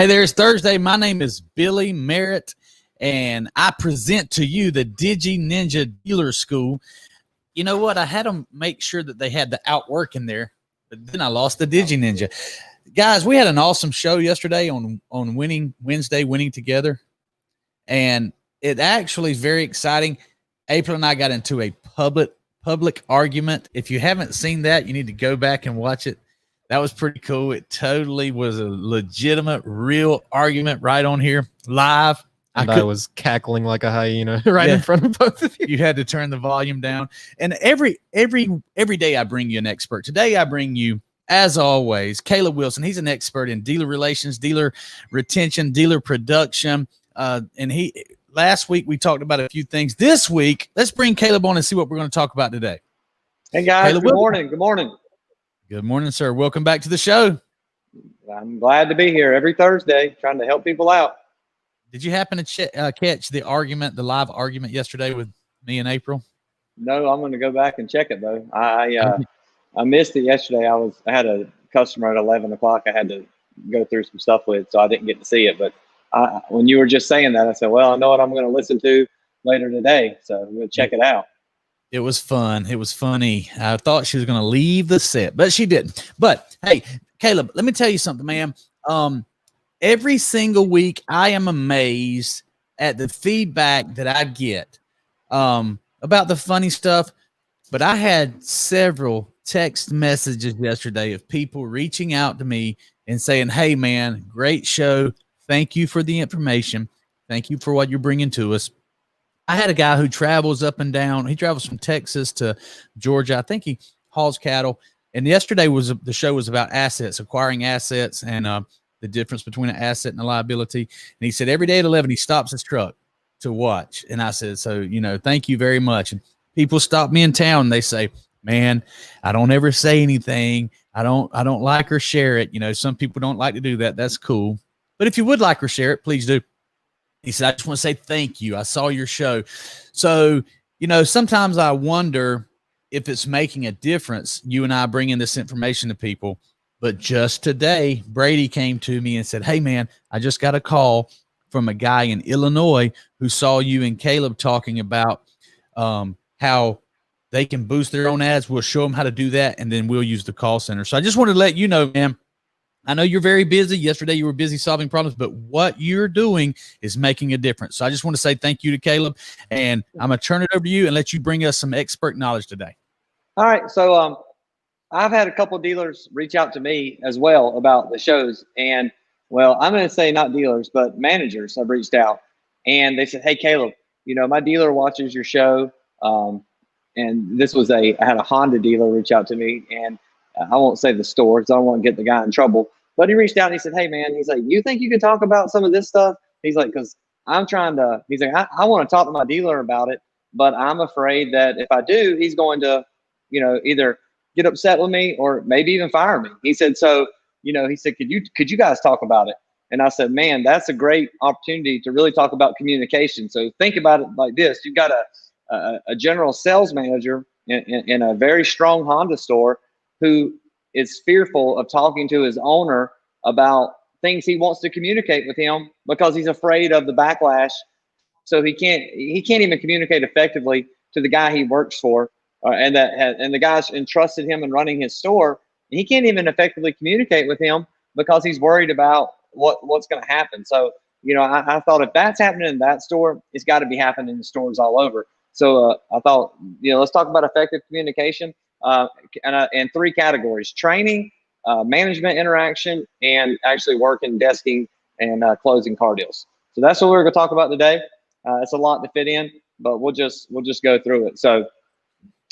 Hey there, it's Thursday. My name is Billy Merritt, and I present to you the DigiNinja Dealer School. You know what? I had them make sure that they had the outwork in there, but then I lost the DigiNinja. Guys, we had an awesome show yesterday on Winning Wednesday, Winning Together, and it actually is very exciting. April and I got into a public argument. If you haven't seen that, you need to go back and watch it. That was pretty cool. It totally was a legitimate, real argument right on here, live. I was cackling like a hyena in front of both of you. You had to turn the volume down. And every day I bring you an expert. Today I bring you, as always, Caleb Wilson. He's an expert in dealer relations, dealer retention, dealer production. And last week we talked about a few things. This week, let's bring Caleb on and see what we're going to talk about today. Hey guys, Caleb, good morning. Good morning. Good morning, sir. Welcome back to the show. I'm glad to be here every Thursday trying to help people out. Did you happen to catch the live argument yesterday with me and April? No, I'm going to go back and check it though. I missed it yesterday. I had a customer at 11 o'clock. I had to go through some stuff with, so I didn't get to see it. But when you were just saying that, I said, well, I know what I'm going to listen to later today. So we'll check it out. It was fun. It was funny. I thought she was going to leave the set, but she didn't. But hey, Caleb, let me tell you something, man. Every single week, I am amazed at the feedback that I get about the funny stuff. But I had several text messages yesterday of people reaching out to me and saying, hey, man, great show. Thank you for the information. Thank you for what you're bringing to us. I had a guy who travels up and down. He travels from Texas to Georgia. I think he hauls cattle. And yesterday the show was about assets, acquiring assets, and the difference between an asset and a liability. And he said every day at 11 he stops his truck to watch. And I said, so thank you very much. And people stop me in town and they say, man, I don't ever say anything. I don't like or share it. Some people don't like to do that. That's cool. But if you would like or share it, please do. He said, I just want to say thank you. I saw your show. So, sometimes I wonder if it's making a difference, you and I bringing this information to people. But just today, Brady came to me and said, hey, man, I just got a call from a guy in Illinois who saw you and Caleb talking about how they can boost their own ads. We'll show them how to do that, and then we'll use the call center. So I just wanted to let you know, man, I know you're very busy. Yesterday you were busy solving problems, but what you're doing is making a difference. So I just want to say thank you to Caleb, and I'm going to turn it over to you and let you bring us some expert knowledge today. All right. So I've had a couple of dealers reach out to me as well about the shows. And, well, I'm going to say not dealers, but managers have reached out. And they said, hey, Caleb, my dealer watches your show. And this was I had a Honda dealer reach out to me. And I won't say the store because I don't want to get the guy in trouble. But he reached out and he said, hey, man, he's like, you think you can talk about some of this stuff? He's like, because I'm trying to, he's like, I want to talk to my dealer about it, but I'm afraid that if I do, he's going to, either get upset with me or maybe even fire me. He said, so, he said, could you guys talk about it? And I said, man, that's a great opportunity to really talk about communication. So think about it like this. You've got a general sales manager in a very strong Honda store who is fearful of talking to his owner about things he wants to communicate with him because he's afraid of the backlash. So he can't even communicate effectively to the guy he works for, and the guy's entrusted him in running his store. And he can't even effectively communicate with him because he's worried about what's going to happen. So, I thought if that's happening in that store, it's got to be happening in stores all over. So I thought, let's talk about effective communication. And three categories: training, management interaction, and actually working, desking, and closing car deals. So that's what we're going to talk about today. It's a lot to fit in, but we'll just go through it. So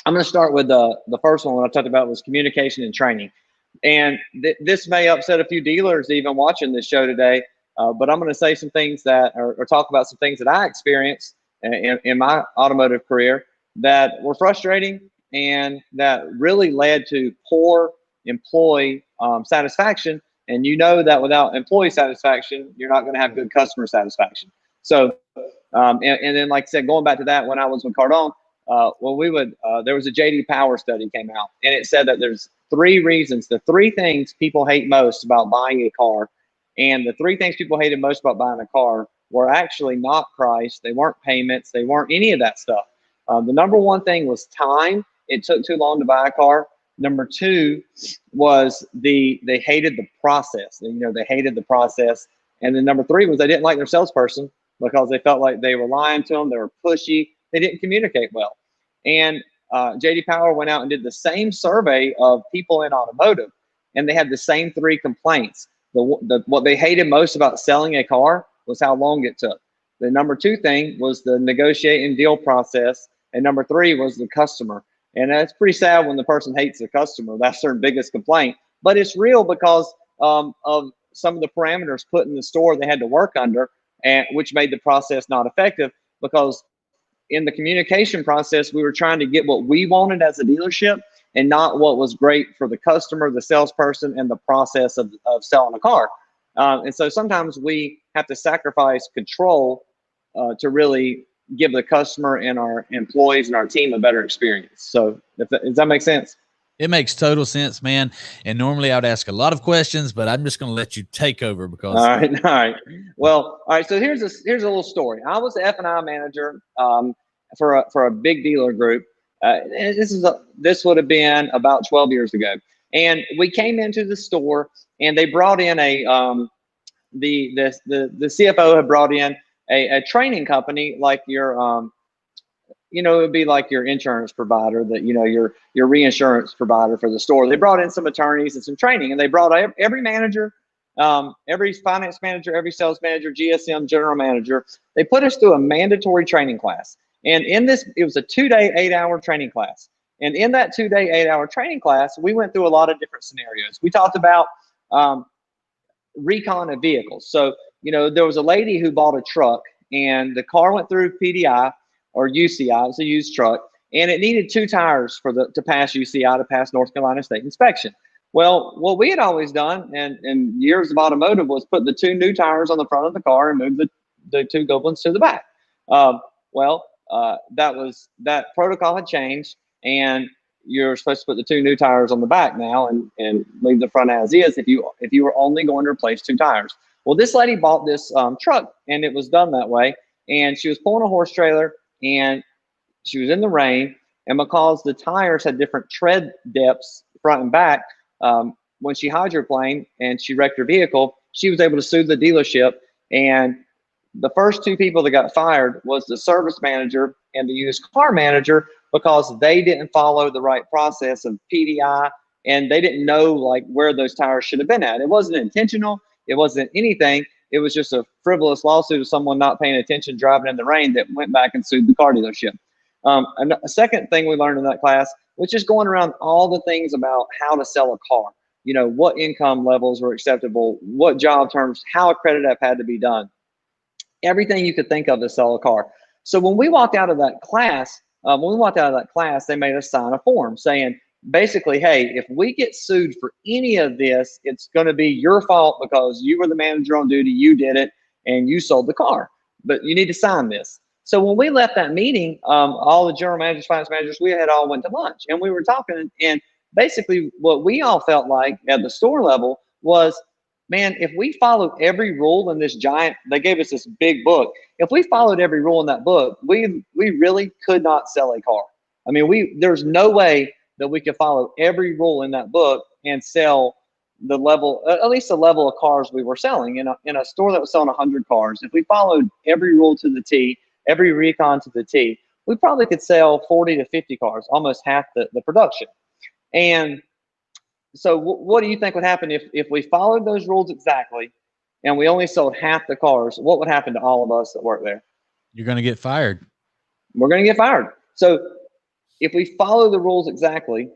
I'm going to start with the first one I talked about was communication and training. And this may upset a few dealers even watching this show today, but I'm going to say some things or talk about some things that I experienced in my automotive career that were frustrating and that really led to poor employee satisfaction. And that without employee satisfaction, you're not going to have good customer satisfaction. So, and then, like I said, going back to that, when I was with Cardone, there was a JD Power study came out, and it said that there's 3 reasons, the 3 things people hate most about buying a car. And the three things people hated most about buying a car were actually not price. They weren't payments. They weren't any of that stuff. The number one thing was time. It took too long to buy a car. Number two was they hated the process. You know, they hated the process. And then number three was they didn't like their salesperson because they felt like they were lying to them. They were pushy. They didn't communicate well. And JD Power went out and did the same survey of people in automotive, and they had the same three complaints. What they hated most about selling a car was how long it took. The number two thing was the negotiating deal process. And number three was the customer. And that's pretty sad when the person hates the customer. That's their biggest complaint. But it's real because of some of the parameters put in the store they had to work under, and which made the process not effective, because in the communication process, we were trying to get what we wanted as a dealership and not what was great for the customer, the salesperson, and the process of selling a car. And so sometimes we have to sacrifice control to really give the customer and our employees and our team a better experience. So does that make sense? It makes total sense, man. And normally I would ask a lot of questions, but I'm just going to let you take over because. All right. Well, all right. So here's a little story. I was the F&I manager for a big dealer group. And this would have been about 12 years ago. And we came into the store, and they brought in the CFO had brought in a training company like your it would be like your insurance provider, that your reinsurance provider for the store. They brought in some attorneys and some training, and they brought every manager, every finance manager, every sales manager, GSM, general manager. They put us through a mandatory training class. And in this, it was a 2-day, 8-hour training class. And in that 2-day, 8-hour training class, we went through a lot of different scenarios. We talked about recon of vehicles. So, there was a lady who bought a truck, and the car went through PDI or UCI. It's a used truck, and it needed 2 tires to pass UCI, to pass North Carolina State inspection. Well, what we had always done, and years of automotive, was put the 2 new tires on the front of the car and move the 2 good ones to the back. That protocol had changed, and you're supposed to put the 2 new tires on the back now and leave the front as is if you were only going to replace 2 tires. Well, this lady bought this truck, and it was done that way. And she was pulling a horse trailer, and she was in the rain. And because the tires had different tread depths, front and back, when she hydroplaned and she wrecked her vehicle, she was able to sue the dealership. And the first 2 people that got fired was the service manager and the used car manager, because they didn't follow the right process of PDI, and they didn't know where those tires should have been at. It wasn't intentional. It wasn't anything. It was just a frivolous lawsuit of someone not paying attention, driving in the rain, that went back and sued the car dealership. And a second thing we learned in that class was just going around all the things about how to sell a car. What income levels were acceptable, what job terms, how a credit app had to be done. Everything you could think of to sell a car. So when we walked out of that class, they made us sign a form saying, basically, hey, if we get sued for any of this, it's going to be your fault because you were the manager on duty, you did it, and you sold the car. But you need to sign this. So when we left that meeting, all the general managers, finance managers, we had all went to lunch, and we were talking. And basically what we all felt like at the store level was, man, if we followed every rule in this they gave us this big book. If we followed every rule in that book, we really could not sell a car. I mean, there's no way that we could follow every rule in that book and sell at least the level of cars we were selling in a store that was selling 100 cars. If we followed every rule to the T, every recon to the T, we probably could sell 40 to 50 cars, almost half the production. And so what do you think would happen if we followed those rules exactly and we only sold half the cars? What would happen to all of us that work there? You're going to get fired. We're going to get fired. So if we follow the rules exactly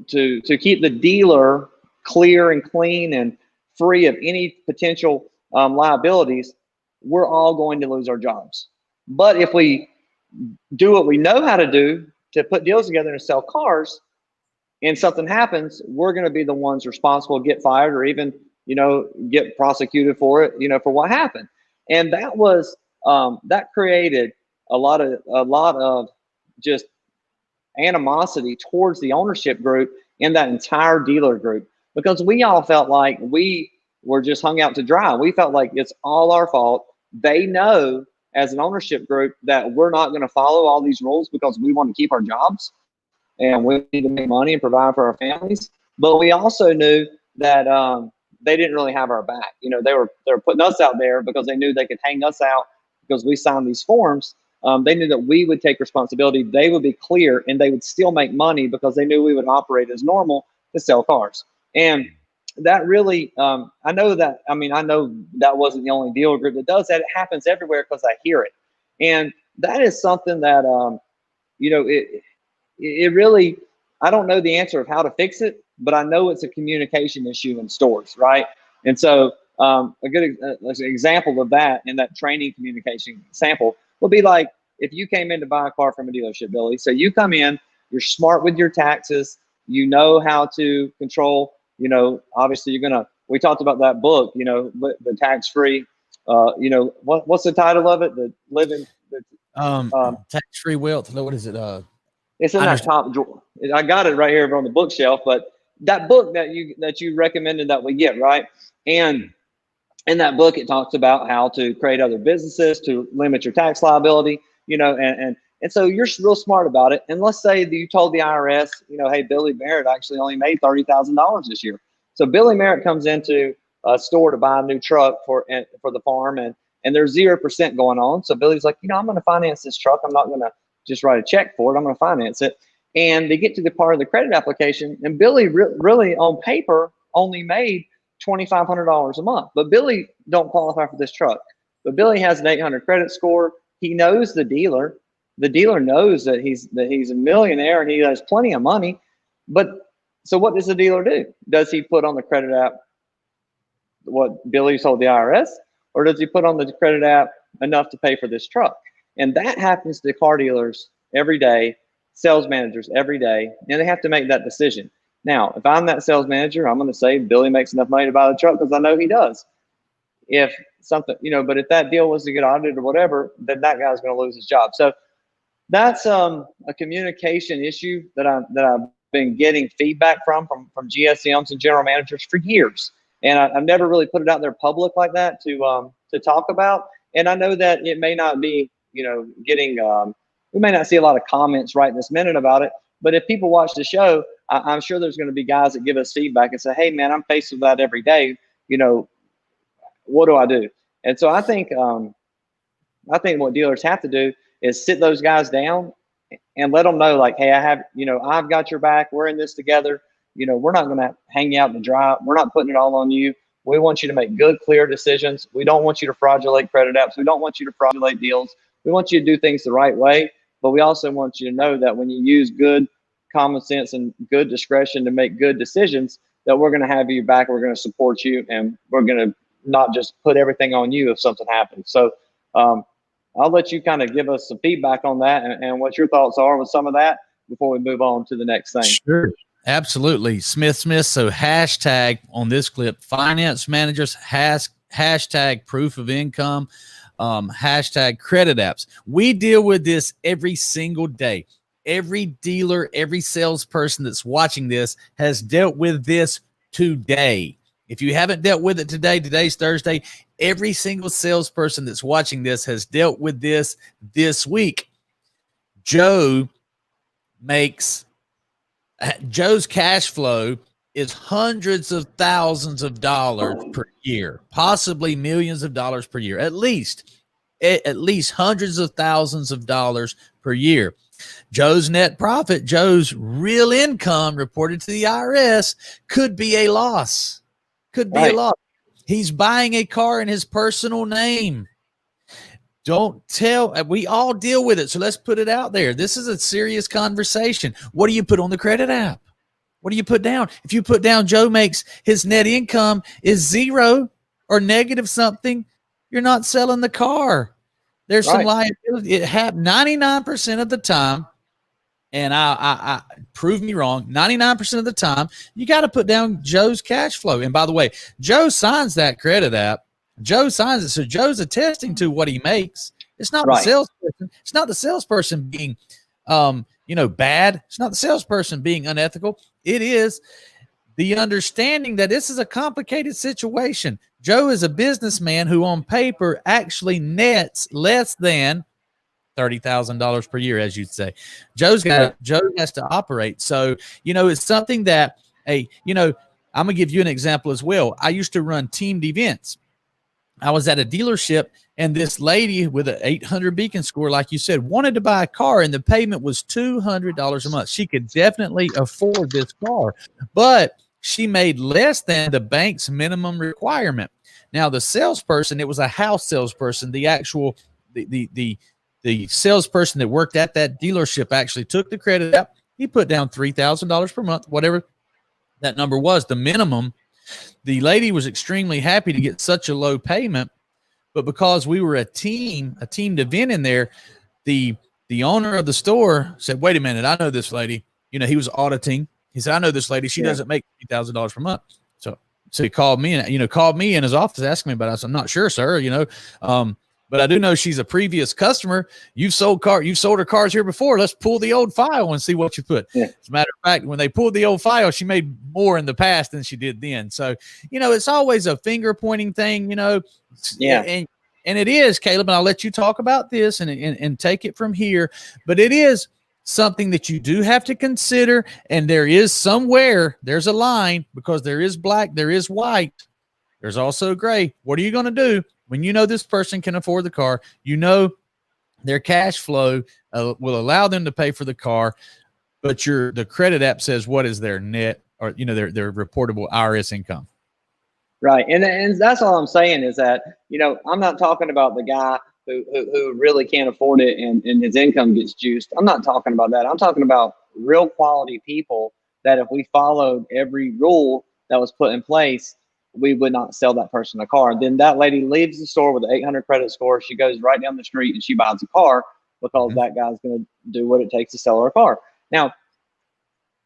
to keep the dealer clear and clean and free of any potential liabilities, we're all going to lose our jobs. But if we do what we know how to do to put deals together and sell cars, and something happens, we're going to be the ones responsible, get fired, or even, get prosecuted for it, for what happened. And that was, that created a lot of just animosity towards the ownership group in that entire dealer group, because we all felt like we were just hung out to dry. We felt like it's all our fault. They know as an ownership group that we're not going to follow all these rules because we want to keep our jobs and we need to make money and provide for our families. But we also knew that they didn't really have our back. You know, they were putting us out there because they knew they could hang us out because we signed these forms. They knew that we would take responsibility. They would be clear and they would still make money because they knew we would operate as normal to sell cars. And that really, I know that wasn't the only dealer group that does that. It happens everywhere because I hear it. And that is something that, it really, I don't know the answer of how to fix it, but I know it's a communication issue in stores, right? And so a good example of that in that training communication sample would be like if you came in to buy a car from a dealership, Billy. So you come in, you're smart with your taxes, you know how to control, obviously we talked about that book, the tax-free, what's the title of it? Tax-free wealth. What is it? It's in that top drawer. I got it right here on the bookshelf, but that book that you recommended that we get, right? And in that book, it talks about how to create other businesses to limit your tax liability, and so you're real smart about it. And let's say that you told the IRS, hey, Billy Merritt actually only made $30,000 this year. So Billy Merritt comes into a store to buy a new truck for the farm, and there's 0% going on. So Billy's like, I'm going to finance this truck. I'm not going to just write a check for it. I'm going to finance it. And they get to the part of the credit application, and Billy really on paper only made $2,500 a month. But Billy don't qualify for this truck. But Billy has an 800 credit score. He knows the dealer. The dealer knows that he's a millionaire and he has plenty of money. But so what does the dealer do? Does he put on the credit app what Billy told the IRS, or does he put on the credit app enough to pay for this truck? And that happens to car dealers every day, sales managers every day, and they have to make that decision. Now, if I'm that sales manager, I'm going to say Billy makes enough money to buy the truck because I know he does. If something, but if that deal was to get audited or whatever, then that guy's going to lose his job. So that's a communication issue that I've been getting feedback from GSMs and general managers for years, and I've never really put it out there public like that to talk about. And I know that it may not be getting we may not see a lot of comments right this minute about it, but if people watch the show, I'm sure there's going to be guys that give us feedback and say, hey man, I'm faced with that every day. What do I do? And so I think what dealers have to do is sit those guys down and let them know, like, hey, I've got your back. We're in this together. We're not going to hang you out to dry. We're not putting it all on you. We want you to make good, clear decisions. We don't want you to fraudulate credit apps. We don't want you to fraudulate deals. We want you to do things the right way, but we also want you to know that when you use good common sense and good discretion to make good decisions, that we're going to have you back. We're going to support you, and we're going to not just put everything on you if something happens. So I'll let you kind of give us some feedback on that and what your thoughts are with some of that before we move on to the next thing. Sure. Absolutely. Smith. So hashtag on this clip, finance managers, hashtag proof of income, hashtag credit apps. We deal with this every single day. Every dealer, every salesperson that's watching this has dealt with this today. If you haven't dealt with it today, today's Thursday, every single salesperson that's watching this has dealt with this week. Joe's cash flow is hundreds of thousands of dollars per year, possibly millions of dollars per year, at least hundreds of thousands of dollars per year. Joe's net profit, Joe's real income reported to the IRS could be a loss. Could be a loss. He's buying a car in his personal name. Don't tell. We all deal with it. So let's put it out there. This is a serious conversation. What do you put on the credit app? What do you put down? If you put down Joe makes his net income is zero or negative something, you're not selling the car. There's some liability. It happened 99% of the time. And I prove me wrong. 99% of the time, you got to put down Joe's cash flow. And by the way, Joe signs that credit app. Joe signs it, so Joe's attesting to what he makes. It's not the salesperson. It's not the salesperson being, bad. It's not the salesperson being unethical. It is the understanding that this is a complicated situation. Joe is a businessman who on paper actually nets less than $30,000 per year, as you'd say. Joe has to operate. So, it's something that, hey, I'm gonna give you an example as well. I used to run teamed events. I was at a dealership, and this lady with an 800 beacon score, like you said, wanted to buy a car, and the payment was $200 a month. She could definitely afford this car, but she made less than the bank's minimum requirement. Now, the salesperson, it was a house salesperson, the salesperson that worked at that dealership actually took the credit app. He put down $3,000 per month, whatever that number was, the minimum. The lady was extremely happy to get such a low payment, but because we were a teamed event in there, the owner of the store said, wait a minute, I know this lady. He was auditing. He said, I know this lady. She doesn't make $3,000 per month. So he called me in his office, asking me about it. I said, I'm not sure, sir, but I do know she's a previous customer. You've sold her cars here before. Let's pull the old file and see what you put. Yeah. As a matter of fact, when they pulled the old file, she made more in the past than she did then. So, it's always a finger pointing thing, Yeah. And it is, Caleb, and I'll let you talk about this and take it from here. But it is something that you do have to consider. And there's a line, because there is black, there is white. There's also gray. What are you going to do when this person can afford the car? Their cash flow will allow them to pay for the car, but the credit app says what is their net or their reportable IRS income. Right, and that's all I'm saying is that I'm not talking about the guy who really can't afford it and his income gets juiced. I'm not talking about that. I'm talking about real quality people that if we followed every rule that was put in place, we would not sell that person a car. Then that lady leaves the store with an 800 credit score. She goes right down the street and she buys a car because that guy's going to do what it takes to sell her a car. Now,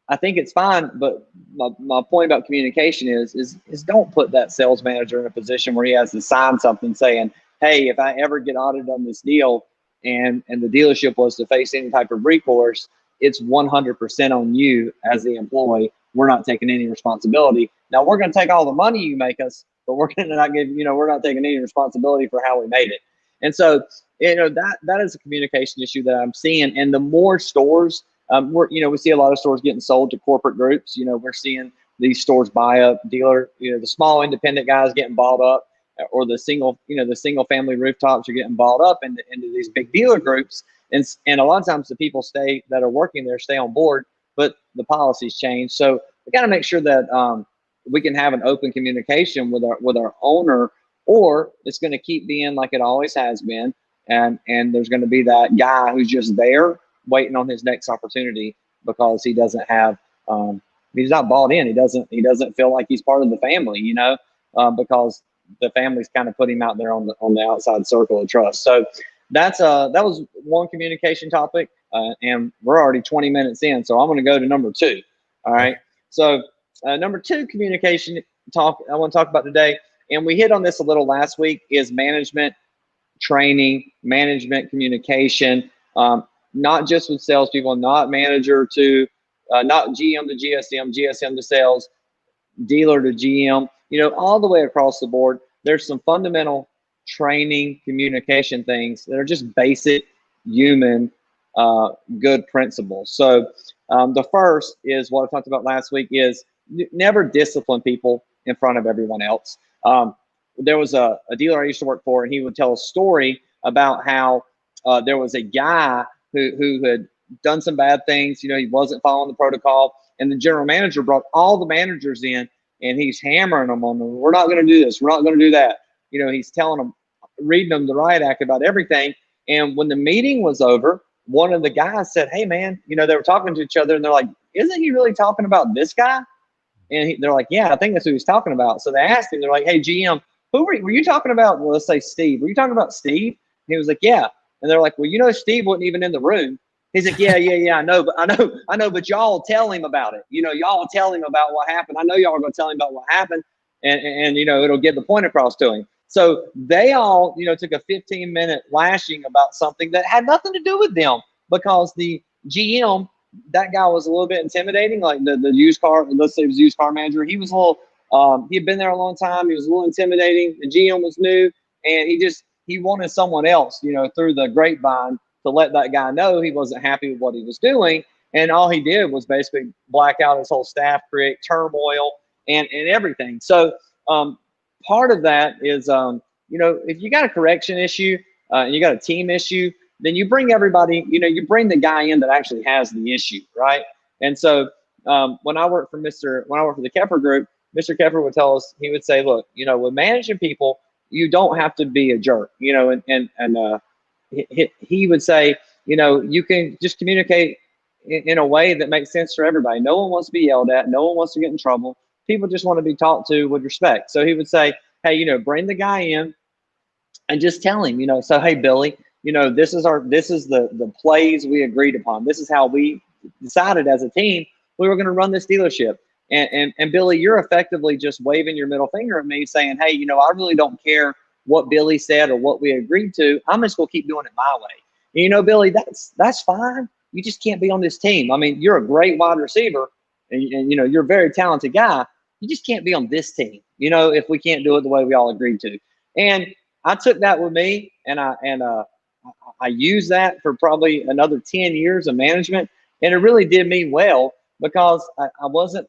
I think it's fine, but my point about communication is don't put that sales manager in a position where he has to sign something saying, hey, if I ever get audited on this deal and the dealership was to face any type of recourse, it's 100% on you as the employee. We're not taking any responsibility. Now we're going to take all the money you make us, but we're going to not give, we're not taking any responsibility for how we made it. And so, that is a communication issue that I'm seeing. And the more stores, we see a lot of stores getting sold to corporate groups. We're seeing these stores buy up dealer, the small independent guys getting bought up, or the single family rooftops are getting bought up into these big dealer groups. And a lot of times the people that are working there stay on board, but the policies change. So we got to make sure that we can have an open communication with our owner, or it's going to keep being like it always has been. And there's going to be that guy who's just there waiting on his next opportunity because he doesn't have, he's not bought in. He doesn't feel like he's part of the family, because the family's kind of put him out there on the outside circle of trust. So that was one communication topic, and we're already 20 minutes in. So I'm going to go to number 2. All right. So number 2 communication talk I want to talk about today, and we hit on this a little last week, is management training, management communication, not just with salespeople, not manager to, not GM to GSM, GSM to sales, dealer to GM, all the way across the board. There's some fundamental training communication things that are just basic human good principles. So the first is what I talked about last week, is never discipline people in front of everyone else. There was a dealer I used to work for, and he would tell a story about how there was a guy who had done some bad things. He wasn't following the protocol, and the general manager brought all the managers in, and he's hammering them on them. We're not going to do this. We're not going to do that. He's telling them, reading them the riot act about everything. And when the meeting was over, one of the guys said, hey man, they were talking to each other, and they're like, isn't he really talking about this guy? And they're like, yeah, I think that's who he's talking about. So they asked him, they're like, hey GM, who were you talking about? Well, let's say Steve. Were you talking about Steve? And he was like, yeah. And they're like, well, Steve wasn't even in the room. He's like, yeah, I know, but y'all tell him about it. Y'all tell him about what happened. I know y'all are going to tell him about what happened, and it'll get the point across to him. So they all, took a 15-minute lashing about something that had nothing to do with them, because the GM that guy was a little bit intimidating. Like the used car, let's say it was used car manager. He was a little, he had been there a long time. He was a little intimidating. The GM was new, and he wanted someone else, through the grapevine to let that guy know he wasn't happy with what he was doing. And all he did was basically black out his whole staff, create turmoil and everything. So part of that is, if you got a correction issue and you got a team issue, then you bring everybody, you bring the guy in that actually has the issue, right? And so when I worked for the Kepper Group, Mr. Kepper would tell us, he would say, look, with managing people, you don't have to be a jerk, and he would say, you can just communicate in a way that makes sense for everybody. No one wants to be yelled at. No one wants to get in trouble. People just want to be talked to with respect. So he would say, hey, bring the guy in and just tell him, so, hey, Billy, this is the plays we agreed upon. This is how we decided as a team we were going to run this dealership. And Billy, you're effectively just waving your middle finger at me saying, hey, I really don't care what Billy said or what we agreed to. I'm just going to keep doing it my way. And, Billy, that's fine. You just can't be on this team. I mean, you're a great wide receiver and you're a very talented guy. You just can't be on this team, if we can't do it the way we all agreed to. And I took that with me and I used that for probably another 10 years of management. And it really did me well because I wasn't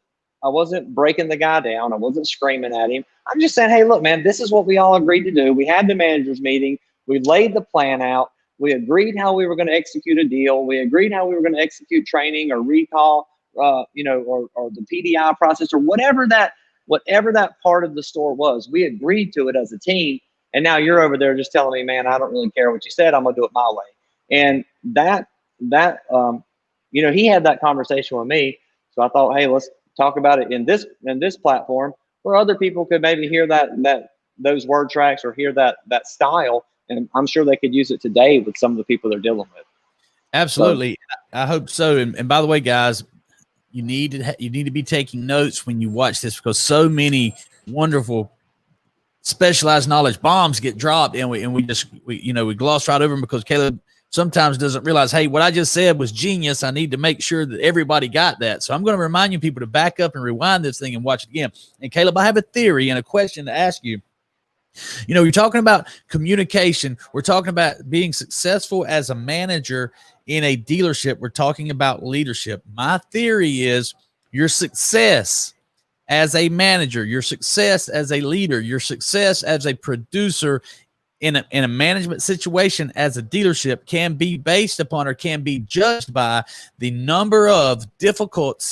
breaking the guy down. I wasn't screaming at him. I'm just saying, hey, look, man, this is what we all agreed to do. We had the managers meeting. We laid the plan out. We agreed how we were going to execute a deal. We agreed how we were going to execute training or recall, or the PDI process or whatever that part of the store was. We agreed to it as a team. And now you're over there just telling me, man, I don't really care what you said. I'm going to do it my way. And that he had that conversation with me. So I thought, hey, let's talk about it in this platform where other people could maybe hear those word tracks or hear that style. And I'm sure they could use it today with some of the people they're dealing with. Absolutely. So, I hope so. And by the way, guys, you need to be taking notes when you watch this because so many wonderful specialized knowledge bombs get dropped and we gloss right over them because Caleb sometimes doesn't realize, hey, what I just said was genius. I need to make sure that everybody got that. So I'm going to remind you people to back up and rewind this thing and watch it again. And Caleb, I have a theory and a question to ask you. You're talking about communication. We're talking about being successful as a manager in a dealership. We're talking about leadership. My theory is your success as a manager, your success as a leader, your success as a producer in a management situation as a dealership can be based upon or can be judged by the number of difficult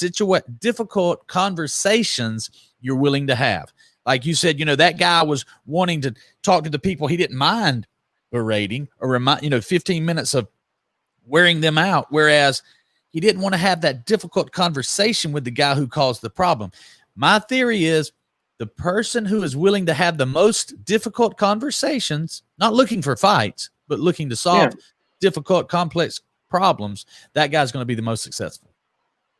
conversations you're willing to have. Like you said, that guy was wanting to talk to the people he didn't mind berating or 15 minutes of wearing them out, whereas he didn't want to have that difficult conversation with the guy who caused the problem. My theory is the person who is willing to have the most difficult conversations, not looking for fights, but looking to solve difficult, complex problems, that guy's going to be the most successful.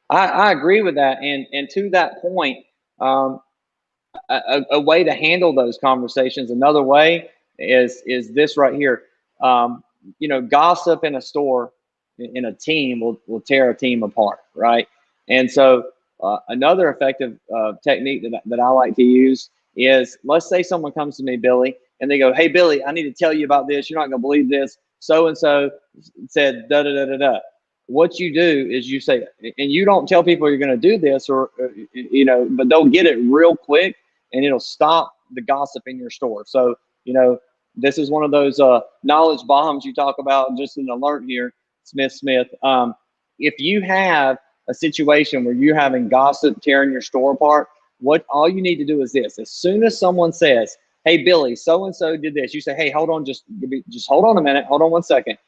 I agree with that. And to that point, a way to handle those conversations, another way is this right here. Gossip in a store, in a team will tear a team apart, right? And so another effective technique that I like to use is, let's say someone comes to me, Billy, and they go, hey, Billy, I need to tell you about this. You're not going to believe this. So-and-so said da-da-da-da-da. What you do is you say, and you don't tell people you're going to do this but they'll get it real quick and it'll stop the gossip in your store. So, this is one of those knowledge bombs you talk about, just an alert here, Smith. If you have a situation where you're having gossip tearing your store apart, all you need to do is this. As soon as someone says, hey, Billy, so-and-so did this, you say, hey, hold on, just hold on a minute. Hold on 1 second.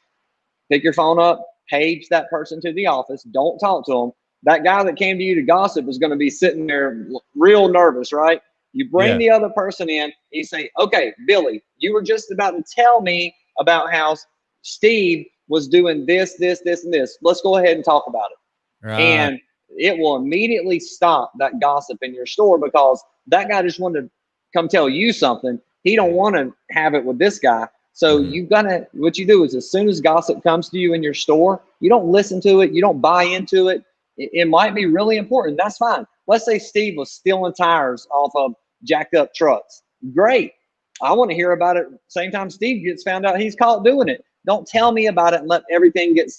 Pick your phone up, page that person to the office. Don't talk to them. That guy that came to you to gossip is going to be sitting there real nervous, right? You bring the other person in. You say, okay, Billy, you were just about to tell me about how Steve was doing this, and this. Let's go ahead and talk about it. Right. And it will immediately stop that gossip in your store because that guy just wanted to come tell you something. He don't want to have it with this guy. So what you do is, as soon as gossip comes to you in your store, you don't listen to it. You don't buy into it. It might be really important. That's fine. Let's say Steve was stealing tires off of jacked up trucks. Great. I want to hear about it. Same time Steve gets found out he's caught doing it. Don't tell me about it and let everything get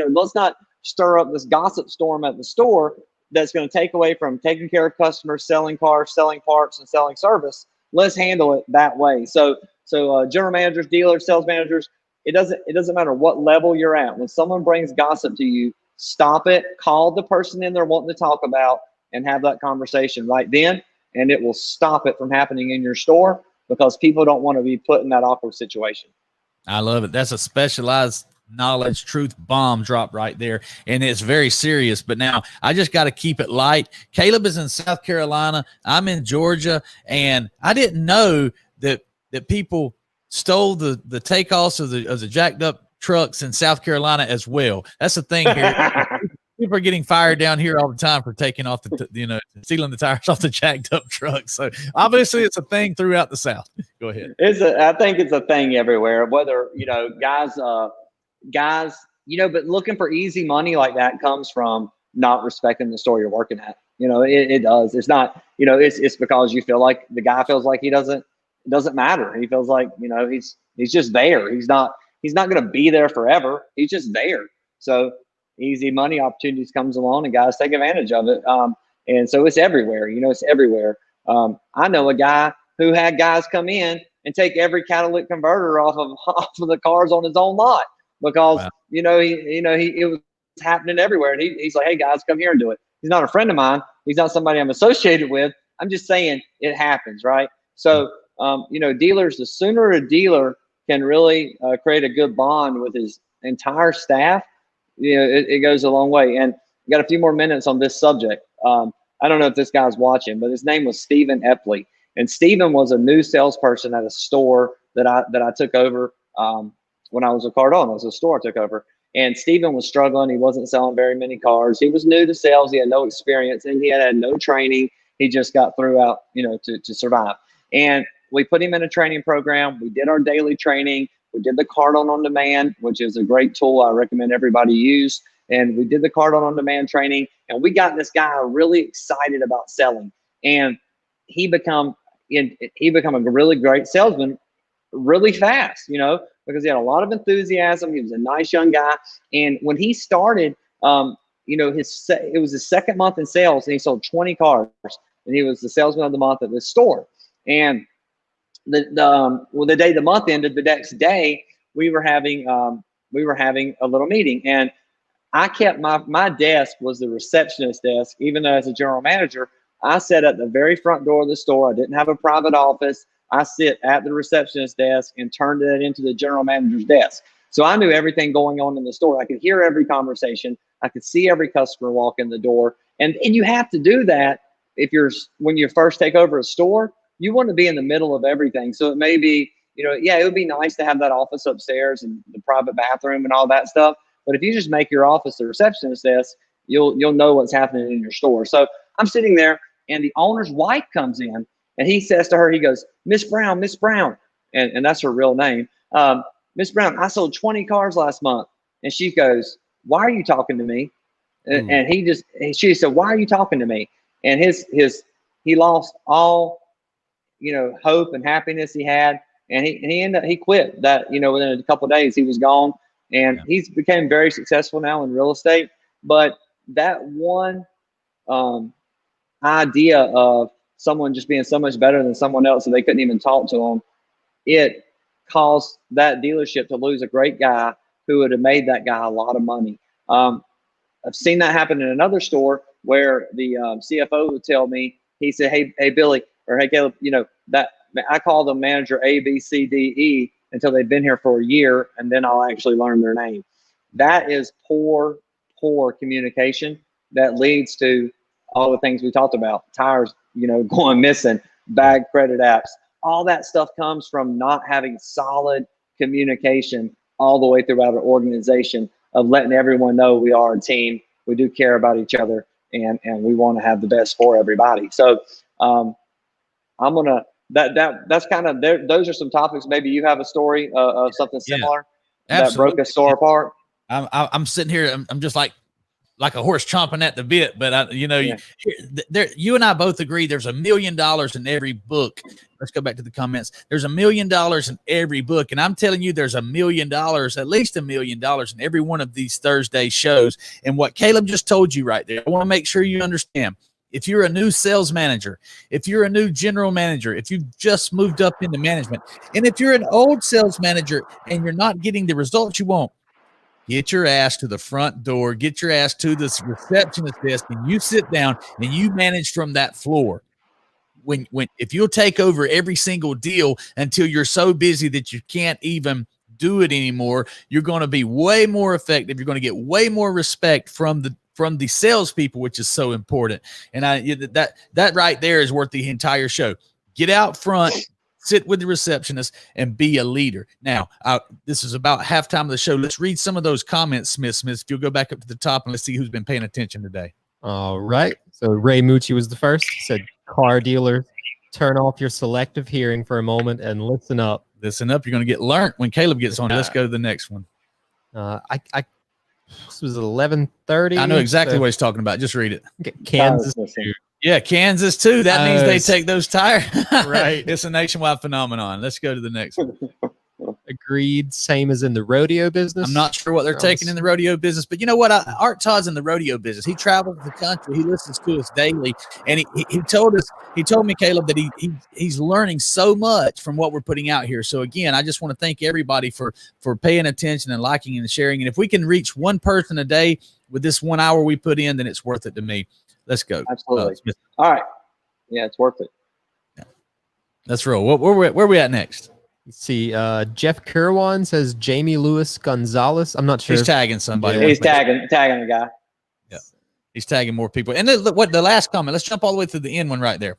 let's not stir up this gossip storm at the store that's going to take away from taking care of customers, selling cars, selling parts, and selling service. Let's handle it that way. So general managers, dealers, sales managers, it doesn't matter what level you're at. When someone brings gossip to you, stop it, call the person in there wanting to talk about, and have that conversation right then, and it will stop it from happening in your store, because people don't want to be put in that awkward situation. I love it. That's a specialized knowledge truth bomb drop right there, and it's very serious. But now I just got to keep it light. Caleb is in South Carolina, I'm in Georgia, and I didn't know that people stole the takeoffs of the jacked up trucks in South Carolina as well. That's the thing here. People are getting fired down here all the time for taking off stealing the tires off the jacked up trucks. So obviously it's a thing throughout the South. Go ahead. I think it's a thing everywhere, whether, guys, but looking for easy money like that comes from not respecting the store you're working at. It does. It's not, it's because you feel like the guy feels like it doesn't matter. He feels like, he's just there. He's not going to be there forever. He's just there. So easy money opportunities comes along, and guys take advantage of it. And so it's everywhere. It's everywhere. I know a guy who had guys come in and take every catalytic converter off of the cars on his own lot, because wow. It was happening everywhere. And he's like, hey guys, come here and do it. He's not a friend of mine. He's not somebody I'm associated with. I'm just saying it happens, right? So dealers, the sooner a dealer can really create a good bond with his entire staff, it goes a long way. And we got a few more minutes on this subject. I don't know if this guy's watching, but his name was Stephen Epley. And Stephen was a new salesperson at a store that I took over when I was a Cardone. It was a store I took over. And Stephen was struggling. He wasn't selling very many cars. He was new to sales. He had no experience, and he had no training. He just got through to survive. And we put him in a training program. We did our daily training. We did the Cardone on Demand, which is a great tool I recommend everybody use. And we did the Cardone on Demand training, and we got this guy really excited about selling. And he become a really great salesman really fast, because he had a lot of enthusiasm. He was a nice young guy. And when he started, it was his second month in sales, and he sold 20 cars, and he was the salesman of the month at this store. And the day the month ended, the next day we were having a little meeting, and I kept my desk was the receptionist desk. Even though as a general manager, I sat at the very front door of the store. I didn't have a private office. I sit at the receptionist desk and turned it into the general manager's desk. So I knew everything going on in the store. I could hear every conversation. I could see every customer walk in the door. And you have to do that when you first take over a store. You want to be in the middle of everything. So it may be, it would be nice to have that office upstairs and the private bathroom and all that stuff. But if you just make your office the receptionist desk, you'll know what's happening in your store. So I'm sitting there, and the owner's wife comes in, and he says to her, he goes, Miss Brown, and that's her real name. Miss Brown, I sold 20 cars last month. And she goes, why are you talking to me? And she said, why are you talking to me? And he lost all, hope and happiness he had. And he quit that, within a couple of days he was gone. And he's became very successful now in real estate. But that one idea of someone just being so much better than someone else and they couldn't even talk to them, it caused that dealership to lose a great guy who would have made that guy a lot of money. I've seen that happen in another store where the CFO would tell me, he said, hey Billy, or hey Caleb, that I call them manager A, B, C, D, E until they've been here for a year, and then I'll actually learn their name. That is poor communication that leads to all the things we talked about, tires, going missing, bad credit apps. All that stuff comes from not having solid communication all the way throughout our organization, of letting everyone know we are a team, we do care about each other, and we want to have the best for everybody. So I'm gonna that's kind of there. Those are some topics. Maybe you have a story of something similar that broke a store apart. I'm sitting here. I'm just like a horse chomping at the bit. But you and I both agree there's $1 million in every book. Let's go back to the comments. There's $1 million in every book, and I'm telling you, there's $1 million, at least $1 million, in every one of these Thursday shows. And what Caleb just told you right there, I want to make sure you understand. If you're a new sales manager, if you're a new general manager, if you've just moved up into management, and if you're an old sales manager and you're not getting the results you want, get your ass to the front door, get your ass to this receptionist desk, and you sit down and you manage from that floor. If you'll take over every single deal until you're so busy that you can't even do it anymore, you're going to be way more effective. You're going to get way more respect from the salespeople, which is so important. And that right there is worth the entire show. Get out front, sit with the receptionist, and be a leader. Now, this is about halftime of the show. Let's read some of those comments, Smith. If you'll go back up to the top and let's see who's been paying attention today. All right. So Ray Mucci was the first. He said, car dealers, turn off your selective hearing for a moment and listen up. Listen up. You're going to get learnt when Caleb gets on. Let's go to the next one. This was 11:30. I know exactly what he's talking about. Just read it. Okay, Kansas. Yeah, Kansas too. That means they take those tires. Right. It's a nationwide phenomenon. Let's go to the next one. Agreed. Same as in the rodeo business. I'm not sure what they're taking in the rodeo business, but you know what? Art Todd's in the rodeo business. He travels the country. He listens to us daily, and he told me, Caleb, that he's learning so much from what we're putting out here. So again, I just want to thank everybody for paying attention and liking and sharing. And if we can reach one person a day with this 1 hour we put in, then it's worth it to me. Let's go. Absolutely. All right. Yeah, it's worth it. Yeah. Let's roll. Where we at next? Let's see. Jeff Kirwan says Jamie Lewis Gonzalez. I'm not sure. He's tagging somebody. He's tagging a guy. Yeah. He's tagging more people. And what the last comment, let's jump all the way to the end one right there.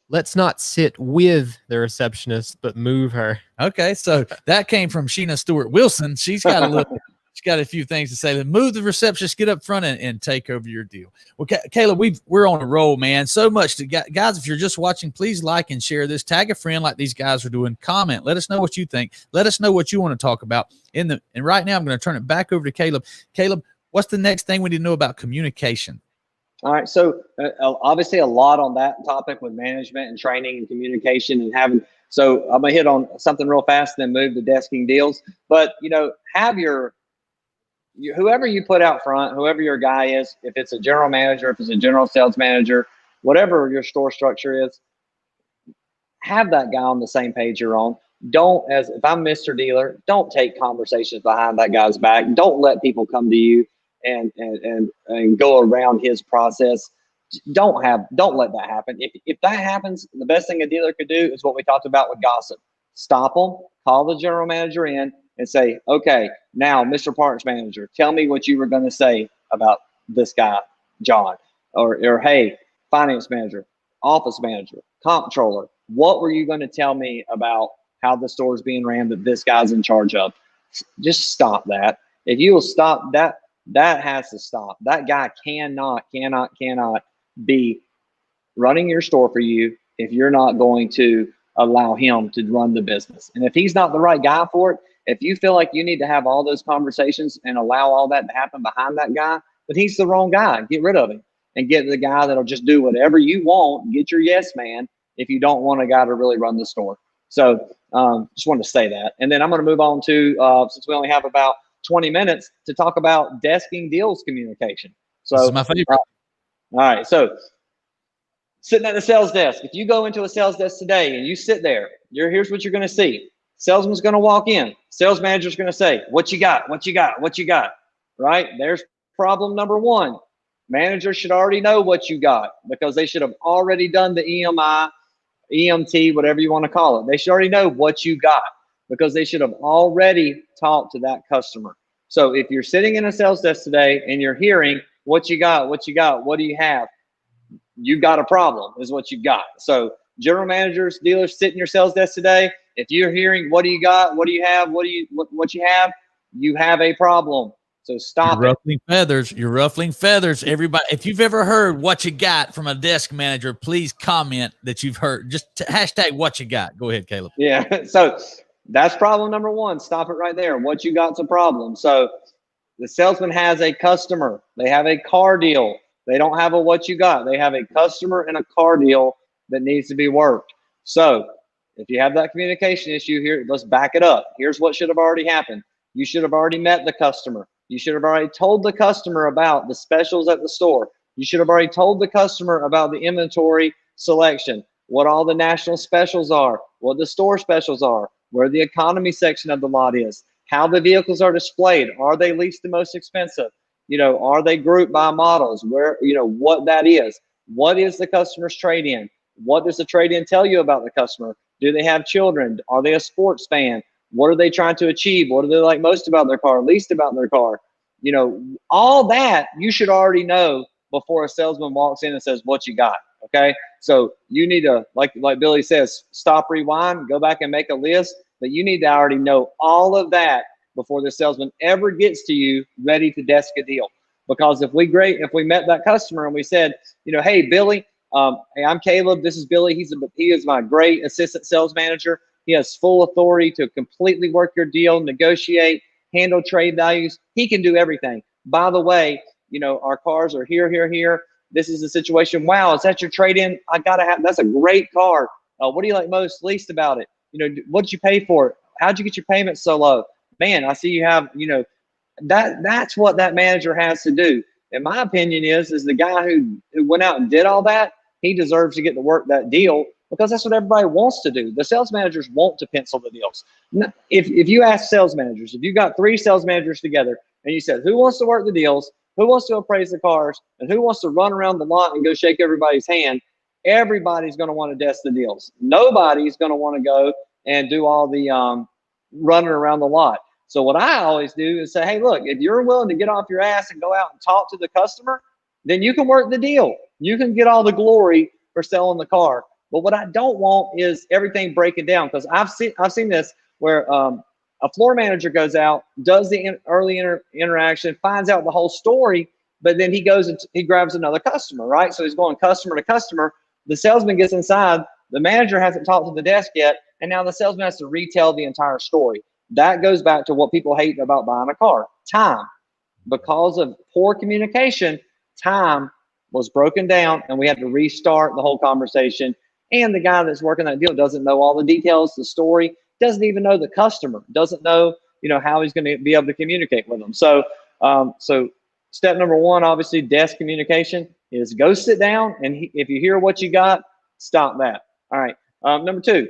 Let's not sit with the receptionist, but move her. Okay. So that came from Sheena Stewart Wilson. She's got a few things to say. Move the receptionist, get up front and take over your deal. Well, Caleb, we're on a roll, man. So much to guys. If you're just watching, please like and share this. Tag a friend like these guys are doing. Comment. Let us know what you think. Let us know what you want to talk about. And right now, I'm going to turn it back over to Caleb. Caleb, what's the next thing we need to know about communication? All right. So obviously a lot on that topic with management and training and communication and having. So I'm gonna hit on something real fast, and then move to desking deals. But have whoever you put out front, whoever your guy is, if it's a general manager, if it's a general sales manager, whatever your store structure is, have that guy on the same page you're on. If I'm Mr. Dealer, don't take conversations behind that guy's back. Don't let people come to you and go around his process. Don't let that happen. If that happens, the best thing a dealer could do is what we talked about with gossip. Stop them, call the general manager in, and say, okay, now, Mr. Parts Manager, tell me what you were going to say about this guy, John. Or hey, Finance Manager, Office Manager, Comptroller, what were you going to tell me about how the store is being ran that this guy's in charge of? Just stop that. If you will stop that, that has to stop. That guy cannot be running your store for you if you're not going to allow him to run the business. And if he's not the right guy for it, if you feel like you need to have all those conversations and allow all that to happen behind that guy, then he's the wrong guy. Get rid of him and get the guy that'll just do whatever you want. Get your yes man if you don't want a guy to really run the store. So just wanted to say that. And then I'm going to move on to, since we only have about 20 minutes, to talk about desking deals communication. So this is my favorite. All right. So sitting at the sales desk, if you go into a sales desk today and you sit there, here's what you're going to see. Salesman's going to walk in. Sales manager's going to say, what you got? What you got? What you got? Right? There's problem number one. Managers should already know what you got because they should have already done the EMI, EMT, whatever you want to call it. They should already know what you got because they should have already talked to that customer. So if you're sitting in a sales desk today and you're hearing what you got, what you got, what do you have? You got a problem is what you got. So general managers, dealers, sit in your sales desk today. If you're hearing what do you got, what do you have, what you have a problem. So stop You're ruffling feathers. You're ruffling feathers. Everybody, if you've ever heard what you got from a desk manager, please comment that you've heard. Just hashtag what you got. Go ahead, Caleb. Yeah. So that's problem number one. Stop it right there. What you got's a problem. So the salesman has a customer. They have a car deal. They don't have a what you got. They have a customer and a car deal that needs to be worked. So if you have that communication issue here, let's back it up. Here's what should have already happened. You should have already met the customer. You should have already told the customer about the specials at the store. You should have already told the customer about the inventory selection, what all the national specials are, what the store specials are, where the economy section of the lot is, how the vehicles are displayed. Are they least the most expensive? Are they grouped by models? Where, what that is. What is the customer's trade-in? What does the trade-in tell you about the customer? Do they have children? Are they a sports fan? What are they trying to achieve? What do they like most about their car, least about their car? All that you should already know before a salesman walks in and says, what you got? Okay. So you need to, like Billy says, stop, rewind, go back and make a list, but you need to already know all of that before the salesman ever gets to you ready to desk a deal. Because if we met that customer and we said, hey, Billy, hey, I'm Caleb. This is Billy. He is my great assistant sales manager. He has full authority to completely work your deal, negotiate, handle trade values. He can do everything. By the way, our cars are here. This is the situation. Wow, is that your trade-in? That's a great car. What do you like most, least about it? What did you pay for it? How'd you get your payments so low? Man, I see you have, that's what that manager has to do. In my opinion is the guy who went out and did all that, he deserves to get to work that deal because that's what everybody wants to do. The sales managers want to pencil the deals. If you ask sales managers, if you got 3 sales managers together and you said, who wants to work the deals, who wants to appraise the cars, and who wants to run around the lot and go shake everybody's hand, everybody's going to want to desk the deals. Nobody's going to want to go and do all the running around the lot. So what I always do is say, hey, look, if you're willing to get off your ass and go out and talk to the customer, then you can work the deal. You can get all the glory for selling the car. But what I don't want is everything breaking down, because I've seen this where a floor manager goes out, does the early interaction, finds out the whole story, but then he goes and he grabs another customer, right? So he's going customer to customer. The salesman gets inside. The manager hasn't talked to the desk yet, and now the salesman has to retell the entire story. That goes back to what people hate about buying a car, time. Because of poor communication, time was broken down, and we had to restart the whole conversation. And the guy that's working that deal doesn't know all the details, the story, doesn't even know the customer, doesn't know, how he's going to be able to communicate with them. So, so step number 1, obviously, desk communication is go sit down, and if you hear what you got, stop that. All right. Number 2,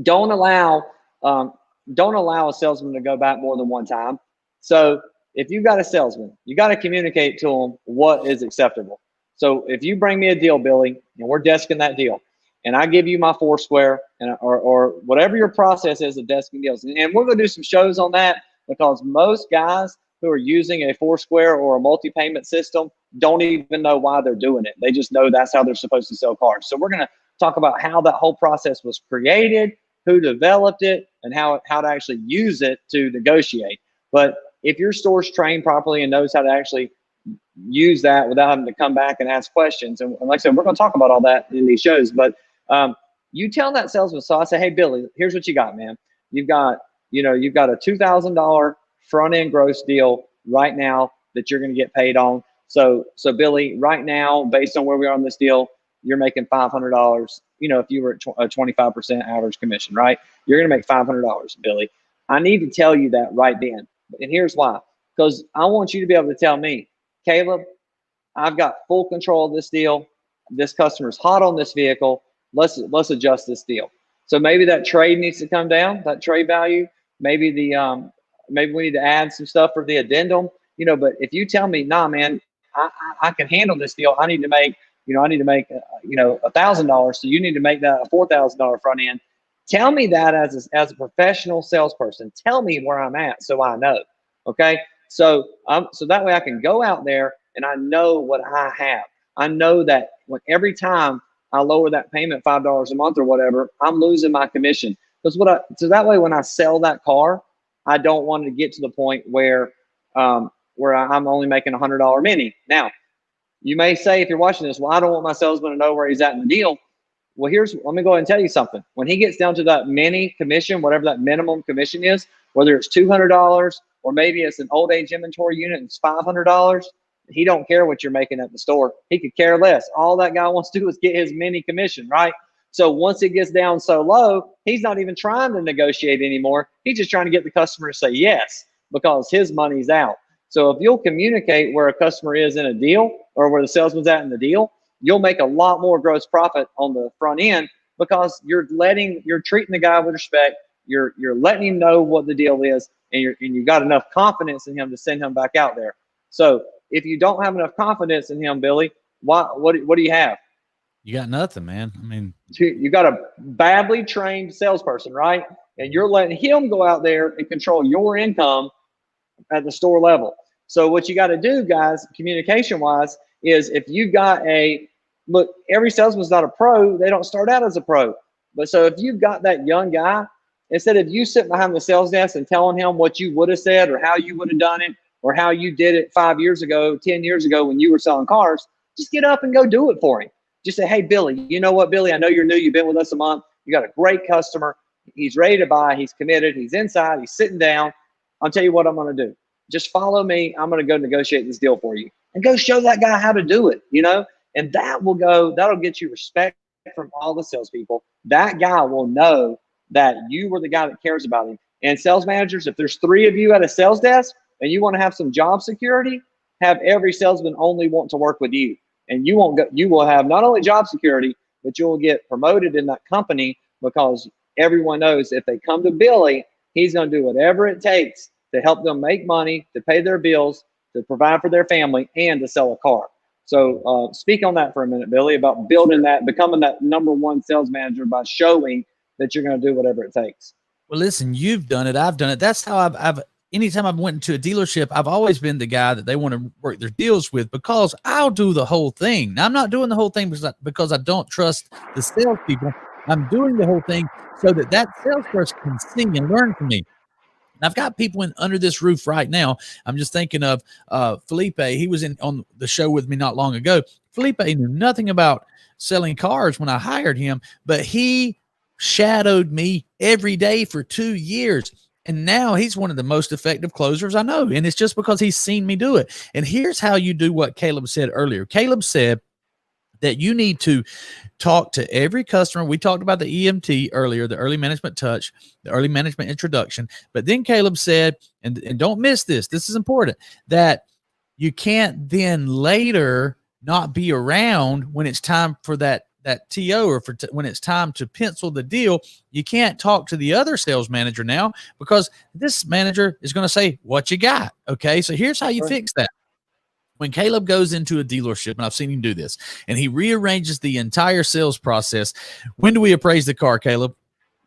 don't allow a salesman to go back more than one time. So if you've got a salesman, you got to communicate to them what is acceptable. So if you bring me a deal, Billy, and we're desking that deal, and I give you my Foursquare or whatever your process is of desking deals, and we're going to do some shows on that, because most guys who are using a Foursquare or a multi-payment system don't even know why they're doing it. They just know that's how they're supposed to sell cars. So we're going to talk about how that whole process was created, who developed it, and how to actually use it to negotiate. But if your store's trained properly and knows how to actually use that without having to come back and ask questions, and like I said, we're going to talk about all that in these shows, but you tell that salesman, so I say, hey, Billy, here's what you got, man. You've got a $2,000 front end gross deal right now that you're going to get paid on. So Billy, right now, based on where we are on this deal, you're making $500. If you were at a 25% average commission, right? You're going to make $500, Billy. I need to tell you that right then. And here's why. Because I want you to be able to tell me, Caleb, I've got full control of this deal. This customer's hot on this vehicle. Let's adjust this deal. So maybe that trade needs to come down, that trade value. Maybe maybe we need to add some stuff for the addendum. But if you tell me, nah, man, I can handle this deal. I need to make $1,000. So you need to make that a $4,000 front end. Tell me that as a professional salesperson. Tell me where I'm at so I know. Okay. So that way I can go out there and I know what I have. I know that every time I lower that payment $5 a month or whatever, I'm losing my commission. So that way when I sell that car, I don't want to get to the point where where I'm only making $100 mini. Now, you may say, if you're watching this, well, I don't want my salesman to know where he's at in the deal. Well, let me go ahead and tell you something. When he gets down to that mini commission, whatever that minimum commission is, whether it's $200 or maybe it's an old age inventory unit and it's $500, he don't care what you're making at the store. He could care less. All that guy wants to do is get his mini commission, right? So once it gets down so low, he's not even trying to negotiate anymore. He's just trying to get the customer to say yes because his money's out. So if you'll communicate where a customer is in a deal or where the salesman's at in the deal, you'll make a lot more gross profit on the front end because you're treating the guy with respect. You're letting him know what the deal is, and you got enough confidence in him to send him back out there. So if you don't have enough confidence in him, Billy, what do you have? You got nothing, man. I mean, you got a badly trained salesperson, right? And you're letting him go out there and control your income at the store level. So what you got to do, guys, communication wise, is if you got look, every salesman's not a pro. They don't start out as a pro. But so if you've got that young guy, instead of you sitting behind the sales desk and telling him what you would have said or how you would have done it or how you did it 5 years ago, 10 years ago when you were selling cars, just get up and go do it for him. Just say, hey, Billy, you know what, Billy? I know you're new. You've been with us a month. You got a great customer. He's ready to buy. He's committed. He's inside. He's sitting down. I'll tell you what I'm going to do. Just follow me. I'm going to go negotiate this deal for you and go show that guy how to do it, and that'll get you respect from all the salespeople. That guy will know that you were the guy that cares about him. And sales managers, if there's 3 of you at a sales desk and you want to have some job security, have every salesman only want to work with you. And you will have not only job security, but you will get promoted in that company because everyone knows if they come to Billy, he's going to do whatever it takes to help them make money, to pay their bills, to provide for their family, and to sell a car. So speak on that for a minute, Billy, about building that, becoming that #1 sales manager by showing that you're going to do whatever it takes. Well, listen, you've done it. I've done it. That's how I've anytime I've went into a dealership, I've always been the guy that they want to work their deals with because I'll do the whole thing. Now, I'm not doing the whole thing because I don't trust the salespeople. I'm doing the whole thing so that salesperson can see and learn from me. And I've got people under this roof right now. I'm just thinking of Felipe. He was on the show with me not long ago. Felipe knew nothing about selling cars when I hired him, but he shadowed me every day for 2 years. And now he's one of the most effective closers I know. And it's just because he's seen me do it. And here's how you do what Caleb said earlier. Caleb said that you need to talk to every customer. We talked about the EMT earlier, the early management touch, the early management introduction. But then Caleb said, and don't miss this, this is important, that you can't then later not be around when it's time for that TO or when it's time to pencil the deal. You can't talk to the other sales manager now because this manager is going to say, what you got? Okay, so here's how you fix that. When Caleb goes into a dealership, and I've seen him do this, and he rearranges the entire sales process, when do we appraise the car, Caleb?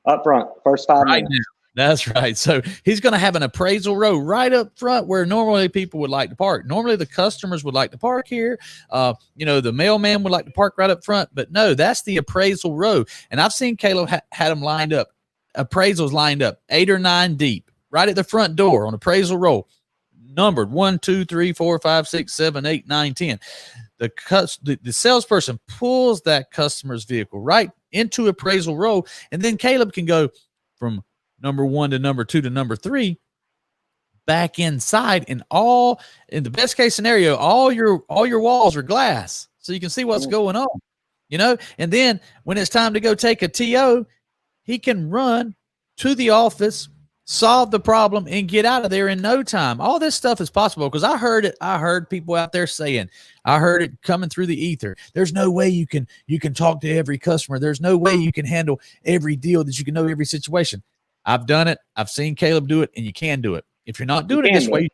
Up front, first 5 minutes. Now. That's right. So he's going to have an appraisal row right up front where normally people would like to park. Normally the customers would like to park here. The mailman would like to park right up front, but no, that's the appraisal row. And I've seen Caleb had them lined up, appraisals lined up 8 or 9 deep, right at the front door on appraisal row, numbered 1, 2, 3, 4, 5, 6, 7, 8, 9, 10. The salesperson pulls that customer's vehicle right into appraisal row, and then Caleb can go from #1 to #2 to #3 back inside, and in the best case scenario, all your walls are glass so you can see what's going on, and then when it's time to go take a TO, he can run to the office, solve the problem, and get out of there in no time. All this stuff is possible because I heard it. I heard people out there saying, I heard it coming through the ether. There's no way you can talk to every customer. There's no way you can handle every deal, that you can know every situation. I've done it. I've seen Caleb do it, and you can do it. If you're not doing it this way,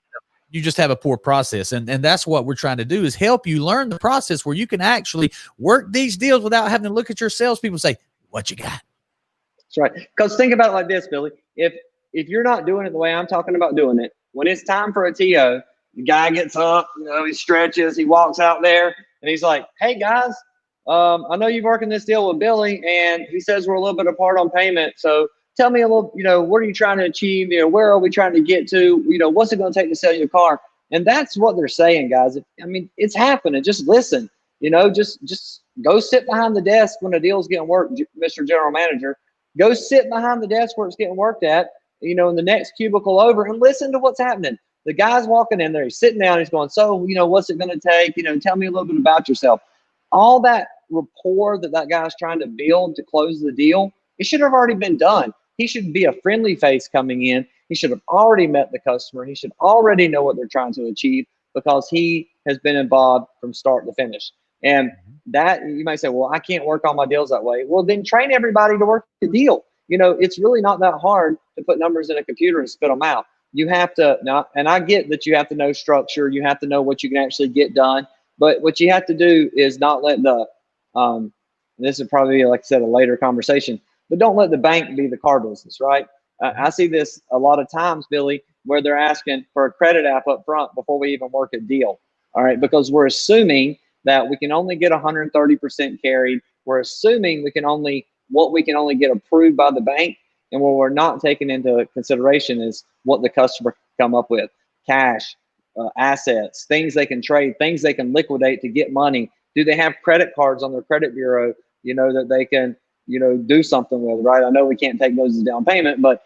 you just have a poor process. And that's what we're trying to do, is help you learn the process where you can actually work these deals without having to look at your salespeople and say, what you got? That's right. Because think about it like this, Billy. If you're not doing it the way I'm talking about doing it, when it's time for a TO, the guy gets up, he stretches, he walks out there, and he's like, hey, guys, I know you're working this deal with Billy, and he says we're a little bit apart on payment, so tell me a little, what are you trying to achieve? Where are we trying to get to? What's it going to take to sell your car? And that's what they're saying, guys. I mean, it's happening. Just listen, just go sit behind the desk when a deal's getting worked, Mr. General Manager. Go sit behind the desk where it's getting worked at, in the next cubicle over, and listen to what's happening. The guy's walking in there, he's sitting down, he's going, so, what's it going to take? Tell me a little bit about yourself. All that rapport that guy's trying to build to close the deal, it should have already been done. He should be a friendly face coming in. He should have already met the customer. He should already know what they're trying to achieve because he has been involved from start to finish. And that, you might say, well, I can't work on my deals that way. Well, then train everybody to work the deal. It's really not that hard to put numbers in a computer and spit them out. You have to now, and I get that you have to know structure. You have to know what you can actually get done. But what you have to do is not let this is probably, like I said, a later conversation, but don't let the bank be the car business, right? I see this a lot of times, Billy, where they're asking for a credit app up front before we even work a deal. All right, because we're assuming that we can only get 130% carried. We're assuming we can only get approved by the bank. And what we're not taking into consideration is what the customer can come up with: cash, assets, things they can trade, things they can liquidate to get money. Do they have credit cards on their credit bureau, that they can, do something with, right? I know we can't take those as down payment, but,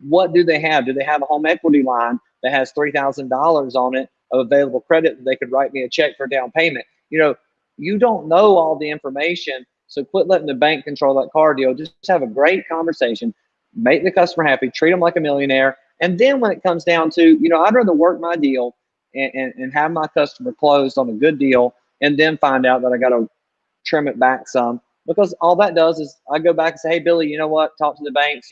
what do they have? Do they have a home equity line that has $3,000 on it of available credit that they could write me a check for down payment? You don't know all the information, so quit letting the bank control that car deal. Just have a great conversation, make the customer happy, treat them like a millionaire. And then when it comes down to, I'd rather work my deal and have my customer closed on a good deal and then find out that I got to trim it back some, because all that does is I go back and say, hey, Billy, you know what? Talk to the banks,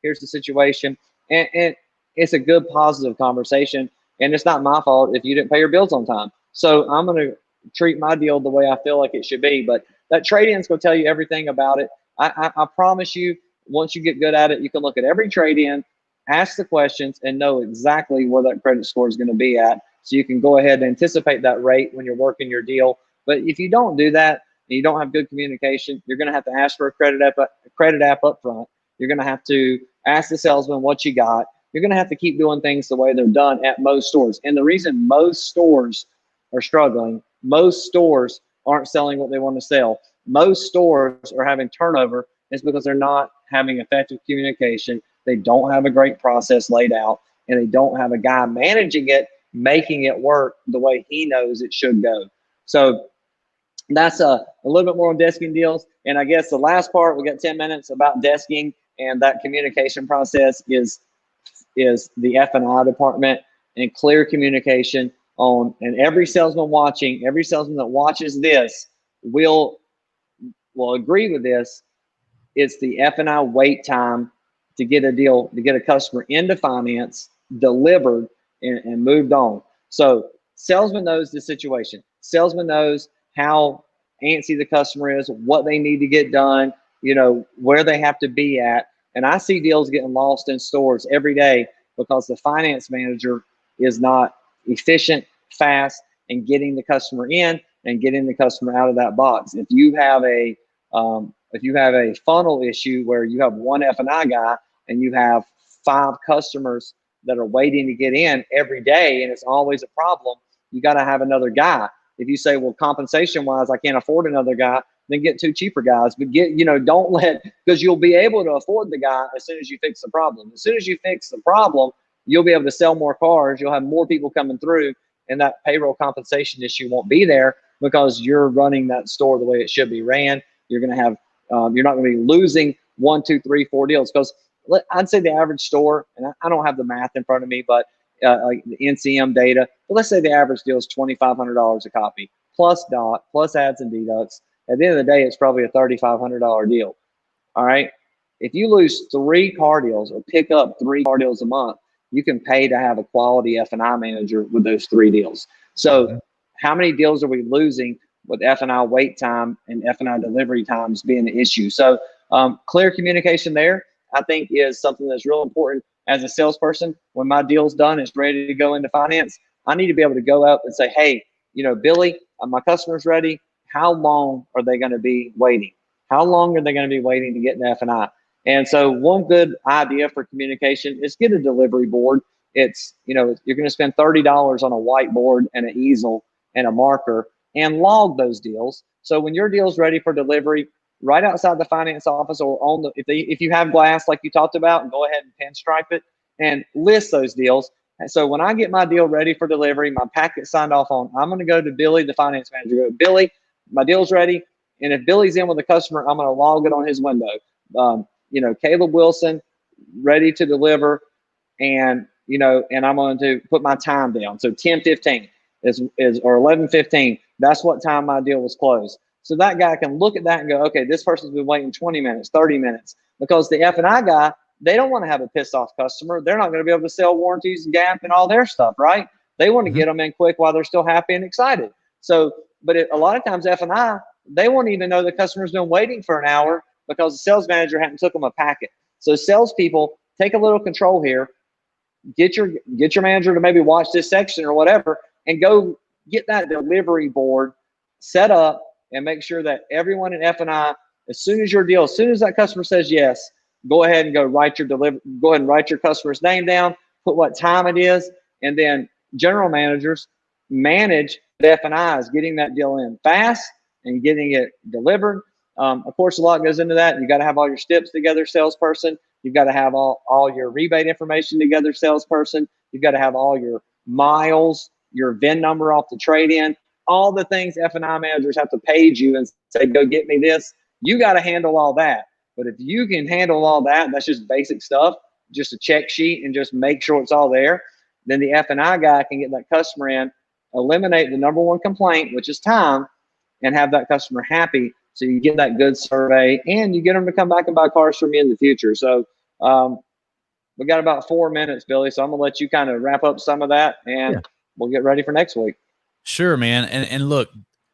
here's the situation. And it's a good, positive conversation. And it's not my fault if you didn't pay your bills on time. So I'm going to treat my deal the way I feel like it should be. But that trade-in is going to tell you everything about it. I promise you, once you get good at it, you can look at every trade-in, ask the questions, and know exactly where that credit score is going to be at. So you can go ahead and anticipate that rate when you're working your deal. But if you don't do that and you don't have good communication, you're going to have to ask for a credit app up front. You're going to have to ask the salesman what you got. You're going to have to keep doing things the way they're done at most stores. And the reason most stores are struggling, most stores aren't selling what they want to sell, most stores are having turnover, is because they're not having effective communication. They don't have a great process laid out, and they don't have a guy managing it, making it work the way he knows it should go. So that's a little bit more on desking deals. And I guess the last part, we got 10 minutes about desking, and that communication process is the F&I department, and clear communication on, and every salesman that watches this will agree with this. It's the F&I wait time to get a deal, to get a customer into finance, delivered, and moved on. So salesman knows the situation. Salesman knows how antsy the customer is, what they need to get done, where they have to be at. And I see deals getting lost in stores every day because the finance manager is not efficient, fast, and getting the customer in and getting the customer out of that box. If you have a funnel issue where you have one F&I guy and you have 5 customers that are waiting to get in every day, and it's always a problem, you got to have another guy. If you say, well, compensation wise, I can't afford another guy, then get 2 cheaper guys. But don't let, because you'll be able to afford the guy as soon as you fix the problem. As soon as you fix the problem, you'll be able to sell more cars. You'll have more people coming through, and that payroll compensation issue won't be there because you're running that store the way it should be ran. You're going to have, you're not going to be losing 1, 2, 3, 4 deals, because I'd say the average store, and I don't have the math in front of me, but like the NCM data, but let's say the average deal is $2,500 a copy, plus dot, plus ads and deducts. At the end of the day, it's probably a $3,500 deal. All right. If you lose 3 car deals or pick up 3 car deals a month, you can pay to have a quality F&I manager with those 3 deals. So how many deals are we losing with F&I wait time and F&I delivery times being the issue? So clear communication there, I think, is something that's real important. As a salesperson, when my deal's done, it's ready to go into finance, I need to be able to go up and say, hey, Billy, my customer's ready. How long are they going to be waiting? How long are they going to be waiting to get in F&I? And so one good idea for communication is get a delivery board. It's, you know, you're going to spend $30 on a whiteboard and an easel and a marker and log those deals. So when your deal's ready for delivery, right outside the finance office or on the, if you have glass like you talked about, go ahead and pinstripe it and list those deals. And so when I get my deal ready for delivery, my packet signed off on, I'm going to go to Billy, the finance manager. Go, Billy, my deal's ready. And if Billy's in with a customer, I'm going to log it on his window. You know, Caleb Wilson, ready to deliver, and you know, and I'm going to put my time down. So 10:15 is or 11:15. That's what time my deal was closed. So that guy can look at that and go, okay, this person's been waiting 20 minutes, 30 minutes, because the F&I guy, they don't want to have a pissed off customer. They're not going to be able to sell warranties, Gap, and all their stuff, right? They want to get them in quick while they're still happy and excited. So, but a lot of times F&I, they won't even know the customer's been waiting for an hour because the sales manager hadn't took them a packet. So salespeople, take a little control here. Get your manager to maybe watch this section or whatever, and go get that delivery board set up and make sure that everyone in F&I, as soon as that customer says yes, go ahead and go ahead and write your customer's name down, put what time it is, and then general managers manage the F&Is, getting that deal in fast and getting it delivered. Of course, a lot goes into that. You got to have all your steps together, salesperson. You've got to have all your rebate information together, salesperson. You've got to have all your miles, your VIN number off the trade-in, all the things F&I managers have to page you and say, go get me this. You got to handle all that. But if you can handle all that, that's just basic stuff, just a check sheet and just make sure it's all there, then the F&I guy can get that customer in, eliminate the number one complaint, which is time, and have that customer happy. So you get that good survey and you get them to come back and buy cars from you in the future. So we got about 4 minutes, Billy. So I'm going to let you kind of wrap up some of that, and we'll get ready for next week. Sure, man. And look,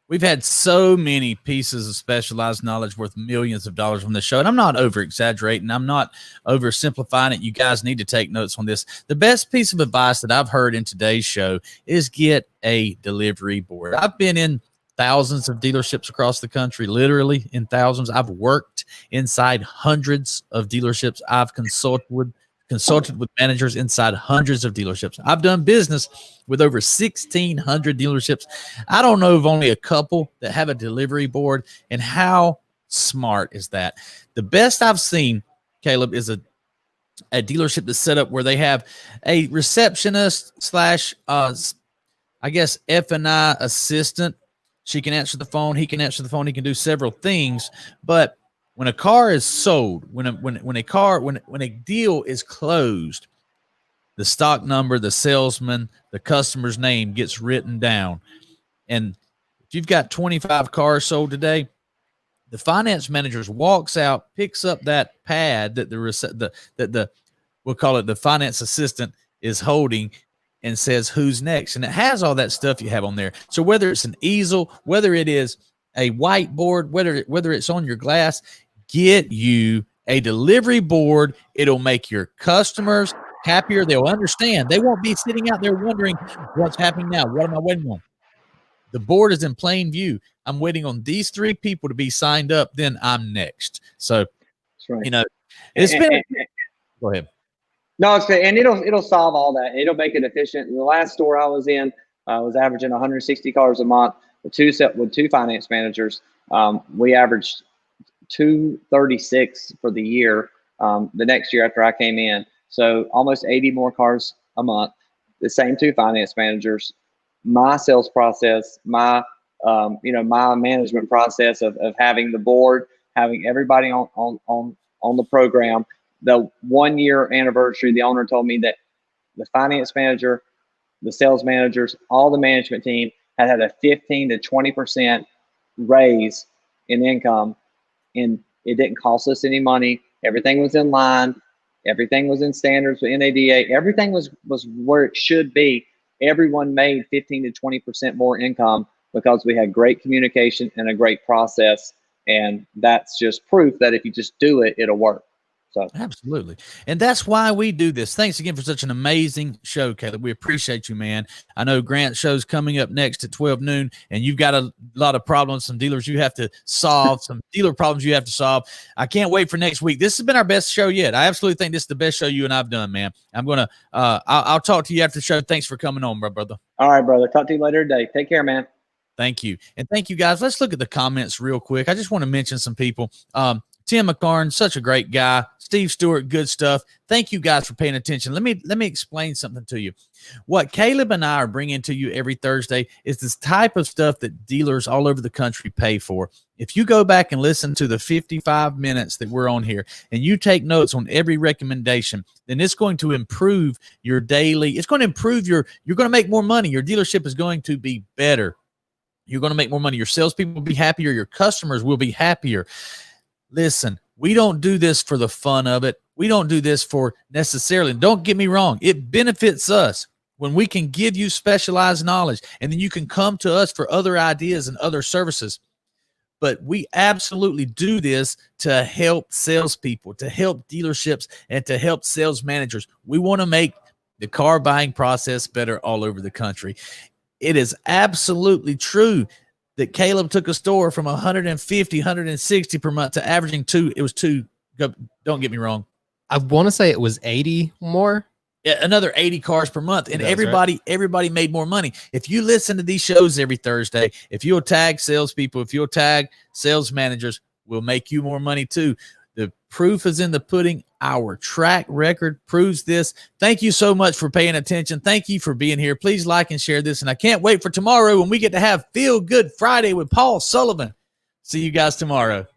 we've had so many pieces of specialized knowledge worth millions of dollars from this show. And I'm not over exaggerating. I'm not oversimplifying it. You guys need to take notes on this. The best piece of advice that I've heard in today's show is get a delivery board. I've been in thousands of dealerships across the country, literally in thousands. I've worked inside hundreds of dealerships. I've consulted with managers inside hundreds of dealerships. I've done business with over 1,600 dealerships. I don't know of only a couple that have a delivery board. And how smart is that? The best I've seen, Caleb, is a dealership that's set up where they have a receptionist slash, I guess, F&I assistant. She can answer the phone. He can answer the phone. He can do several things. But when a car is sold, when a deal is closed, the stock number, the salesman, the customer's name gets written down. And if you've got 25 cars sold today, the finance manager walks out, picks up that pad that we'll call it the finance assistant is holding, and says who's next. And it has all that stuff you have on there. So whether it's an easel, whether it is a whiteboard, whether it's on your glass, get you a delivery board. It'll make your customers happier. They'll understand. They won't be sitting out there wondering what's happening now. What am I waiting on? The board is in plain view. I'm waiting on these 3 people to be signed up. Then I'm next. So, that's right. You know, it's been. Go ahead. No, it's good. And it'll solve all that. It'll make it efficient. The last store I was in was averaging 160 cars a month with two finance managers. We averaged 236 for the year. The next year after I came in, so almost 80 more cars a month. The same 2 finance managers. My sales process, my my management process of having the board, having everybody on the program. The 1 year anniversary, the owner told me that the finance manager, the sales managers, all the management team had a 15 to 20% raise in income, and it didn't cost us any money. Everything was in line. Everything was in standards with NADA. Everything was where it should be. Everyone made 15 to 20% more income because we had great communication and a great process. And that's just proof that if you just do it, it'll work. So absolutely. And that's why we do this. Thanks again for such an amazing show, Caleb. We appreciate you, man. I know Grant's show's coming up next at 12 noon, and you've got a lot of problems, some dealers you have to solve, some dealer problems you have to solve. I can't wait for next week. This has been our best show yet. I absolutely think this is the best show you and I've done, man. I'm going to I'll talk to you after the show. Thanks for coming on, brother. all right, brother. Talk to you later today. Take care, man. Thank you. And thank you, guys. Let's look at the comments real quick. I just want to mention some people. Tim McCarn, such a great guy. Steve Stewart, good stuff. Thank you guys for paying attention. Let me explain something to you. What Caleb and I are bringing to you every Thursday is this type of stuff that dealers all over the country pay for. If you go back and listen to the 55 minutes that we're on here and you take notes on every recommendation, then it's going to improve your daily. It's going to improve you're going to make more money. Your dealership is going to be better. You're going to make more money. Your salespeople will be happier. Your customers will be happier. Listen, we don't do this for the fun of it. We don't do this for necessarily. Don't get me wrong. It benefits us when we can give you specialized knowledge, and then you can come to us for other ideas and other services. But we absolutely do this to help salespeople, to help dealerships, and to help sales managers. We want to make the car buying process better all over the country. It is absolutely true that Caleb took a store from 150, 160 per month to averaging two. It was two. Don't get me wrong. I want to say it was 80 more. Yeah, another 80 cars per month. And everybody made more money. If you listen to these shows every Thursday, if you'll tag salespeople, if you'll tag sales managers, we'll make you more money too. The proof is in the pudding. Our track record proves this. Thank you so much for paying attention. Thank you for being here. Please like and share this. And I can't wait for tomorrow when we get to have Feel Good Friday with Paul Sullivan. See you guys tomorrow.